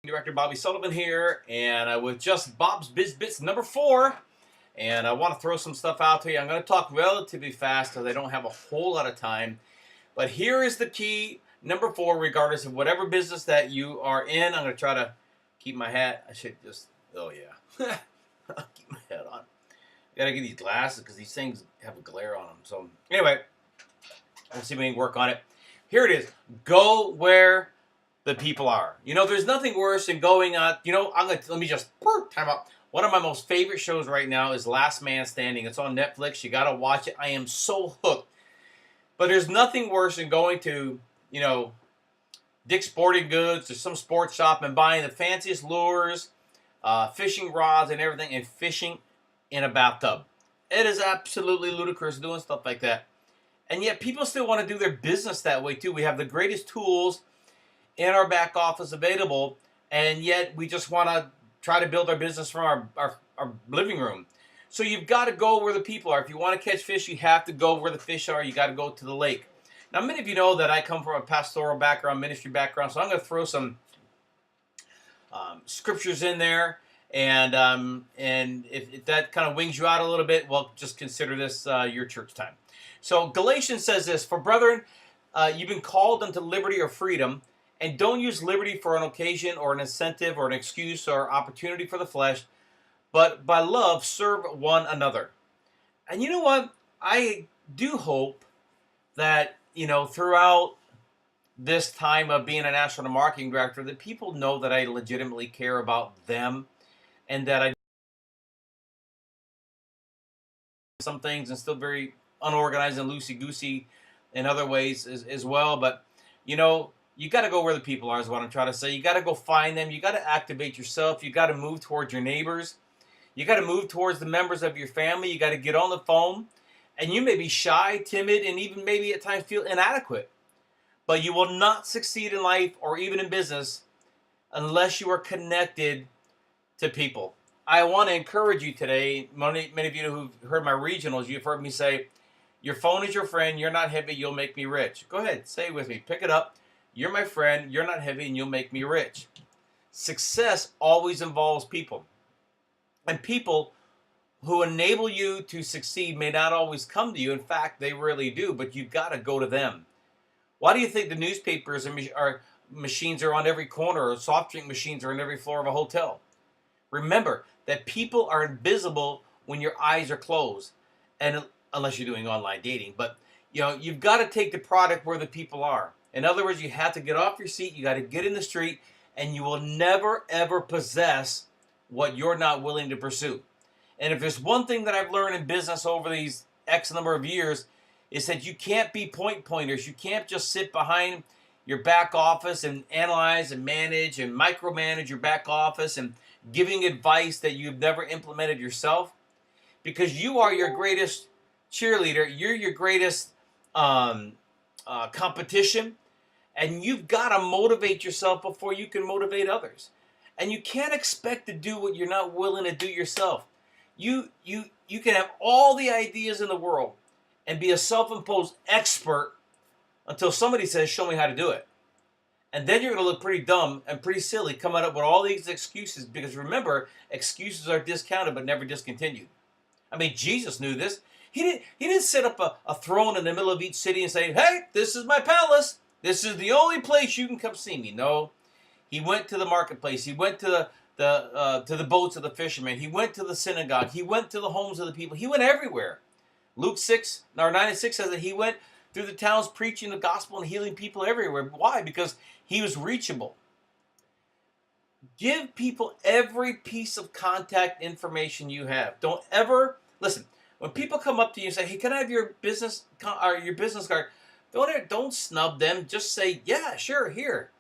Director Bobby Sullivan here, and with just Bob's BizBits number 4. And I want to throw some stuff out to you. I'm going to talk relatively fast because I don't have a whole lot of time. But here is the key, number 4, regardless of whatever business that you are in. I'm going to try to keep my hat. I should just, oh yeah. I'll keep my hat on. I got to get these glasses because these things have a glare on them. So anyway, we'll see if we can work on it. Here it is. Go where the people are. You know, there's nothing worse than going on. You know, let me just time out. One of my most favorite shows right now is Last Man Standing. It's on Netflix. You got to watch it. I am so hooked. But there's nothing worse than going to, you know, Dick's Sporting Goods or some sports shop and buying the fanciest lures, fishing rods and everything, and fishing in a bathtub. It is absolutely ludicrous doing stuff like that. And yet people still want to do their business that way too. We have the greatest tools in our back office available, and yet we just want to try to build our business from our living room. So you've got to go where the people are. If you want to catch fish, you have to go where the fish are. You got to go to the lake. Now, many of you know that I come from a pastoral background, ministry background, so I'm going to throw some scriptures in there, and if that kind of wings you out a little bit, well, just consider this your church time. So Galatians says this: "For brethren, you've been called unto liberty or freedom, and don't use liberty for an occasion or an incentive or an excuse or opportunity for the flesh, but by love serve one another." And you know what? I do hope that, you know, throughout this time of being a national marketing director, that people know that I legitimately care about them, and that I do some things and still very unorganized and loosey-goosey in other ways as well. But, you know, you got to go where the people are is what I'm trying to say. You got to go find them. You got to activate yourself. You got to move towards your neighbors. You got to move towards the members of your family. You got to get on the phone. And you may be shy, timid, and even maybe at times feel inadequate. But you will not succeed in life or even in business unless you are connected to people. I want to encourage you today. Many of you who've heard my regionals, you've heard me say, your phone is your friend. You're not heavy. You'll make me rich. Go ahead. Say it with me. Pick it up. You're my friend. You're not heavy, and you'll make me rich. Success always involves people. And people who enable you to succeed may not always come to you. In fact, they really do, but you've got to go to them. Why do you think the newspapers are machines are on every corner, or soft drink machines are on every floor of a hotel? Remember that people are invisible when your eyes are closed, and unless you're doing online dating. But you know, you've got to take the product where the people are. In other words, you have to get off your seat. You got to get in the street, and you will never ever possess what you're not willing to pursue. And if there's one thing that I've learned in business over these X number of years, is that you can't be pointers. You can't just sit behind your back office and analyze and manage and micromanage your back office and giving advice that you've never implemented yourself, because you are your greatest cheerleader. You're your greatest competition, and you've got to motivate yourself before you can motivate others. And you can't expect to do what you're not willing to do yourself. You can have all the ideas in the world and be a self-imposed expert until somebody says, "Show me how to do it." And then you're going to look pretty dumb and pretty silly coming up with all these excuses, because remember, excuses are discounted but never discontinued. I mean, Jesus knew this. He didn't set up a throne in the middle of each city and say, "Hey, this is my palace. This is the only place you can come see me." No. He went to the marketplace. He went to the boats of the fishermen. He went to the synagogue. He went to the homes of the people. He went everywhere. Luke 9:6 says that he went through the towns preaching the gospel and healing people everywhere. Why? Because he was reachable. Give people every piece of contact information you have. Don't ever listen. When people come up to you and say, "Hey, can I have your business card?" Don't snub them. Just say, "Yeah, sure, here."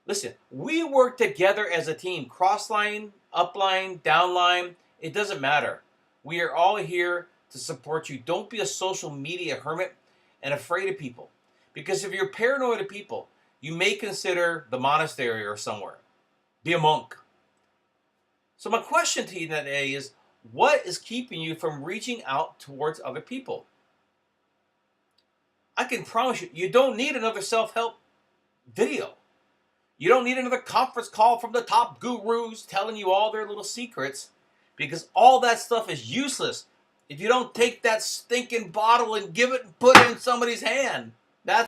Listen, we work together as a team. Cross line, up line, down line. It doesn't matter. We are all here to support you. Don't be a social media hermit and afraid of people. Because if you're paranoid of people, you may consider the monastery or somewhere. Be a monk. So my question to you today is, what is keeping you from reaching out towards other people? I can promise you, you don't need another self-help video. You don't need another conference call from the top gurus telling you all their little secrets, because all that stuff is useless if you don't take that stinking bottle and give it and put it in somebody's hand.